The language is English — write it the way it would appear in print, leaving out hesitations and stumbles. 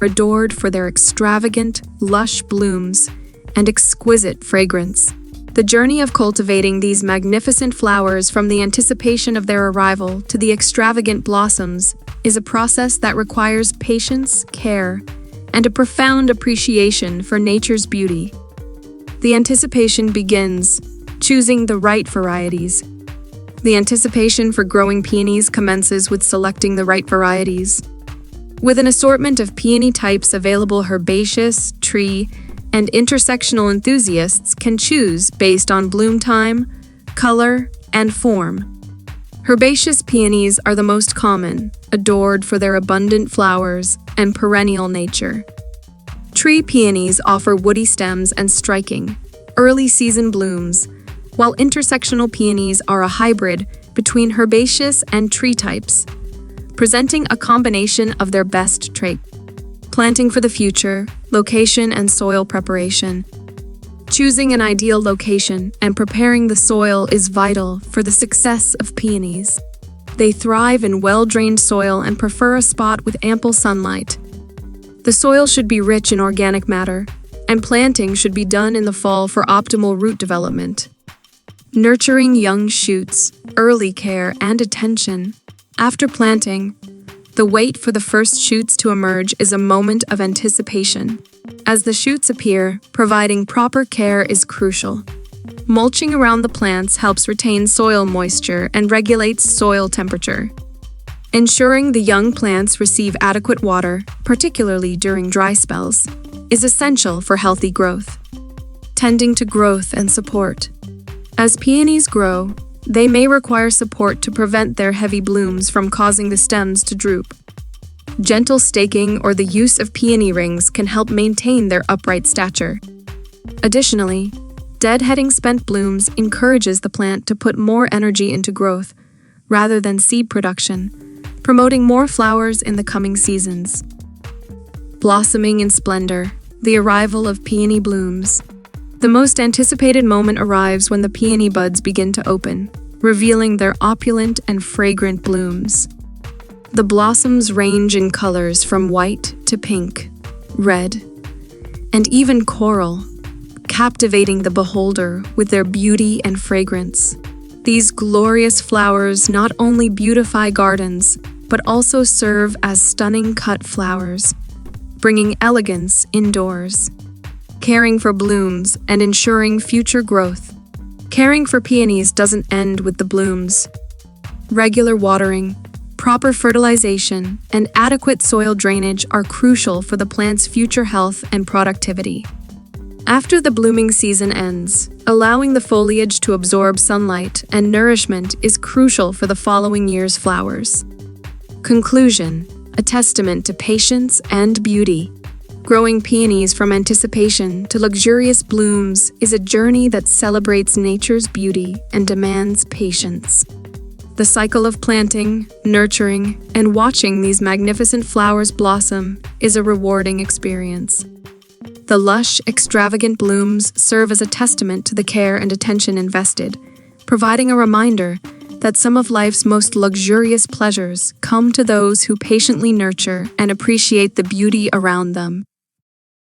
adored for their extravagant, lush blooms and exquisite fragrance. The journey of cultivating these magnificent flowers from the anticipation of their arrival to the extravagant blossoms is a process that requires patience, care, and a profound appreciation for nature's beauty. The anticipation begins, choosing the right varieties. The anticipation for growing peonies commences with selecting the right varieties. With an assortment of peony types available, herbaceous, tree, and intersectional enthusiasts can choose based on bloom time, color, and form. Herbaceous peonies are the most common, adored for their abundant flowers and perennial nature. Tree peonies offer woody stems and striking, early-season blooms, while intersectional peonies are a hybrid between herbaceous and tree types, presenting a combination of their best traits. Planting for the future, location and soil preparation. Choosing an ideal location and preparing the soil is vital for the success of peonies. They thrive in well-drained soil and prefer a spot with ample sunlight. The soil should be rich in organic matter, and planting should be done in the fall for optimal root development. Nurturing young shoots, early care and attention. After planting, the wait for the first shoots to emerge is a moment of anticipation. As the shoots appear, providing proper care is crucial. Mulching around the plants helps retain soil moisture and regulates soil temperature. Ensuring the young plants receive adequate water, particularly during dry spells, is essential for healthy growth. Tending to growth and support. As peonies grow, they may require support to prevent their heavy blooms from causing the stems to droop. Gentle staking or the use of peony rings can help maintain their upright stature. Additionally, deadheading spent blooms encourages the plant to put more energy into growth rather than seed production, promoting more flowers in the coming seasons. Blossoming in splendor, the arrival of peony blooms. The most anticipated moment arrives when the peony buds begin to open, revealing their opulent and fragrant blooms. The blossoms range in colors from white to pink, red, and even coral, captivating the beholder with their beauty and fragrance. These glorious flowers not only beautify gardens, but also serve as stunning cut flowers, bringing elegance indoors. Caring for blooms and ensuring future growth. Caring for peonies doesn't end with the blooms. Regular watering, proper fertilization, and adequate soil drainage are crucial for the plant's future health and productivity. After the blooming season ends, allowing the foliage to absorb sunlight and nourishment is crucial for the following year's flowers. Conclusion: a testament to patience and beauty. Growing peonies from anticipation to luxurious blooms is a journey that celebrates nature's beauty and demands patience. The cycle of planting, nurturing, and watching these magnificent flowers blossom is a rewarding experience. The lush, extravagant blooms serve as a testament to the care and attention invested, providing a reminder that some of life's most luxurious pleasures come to those who patiently nurture and appreciate the beauty around them.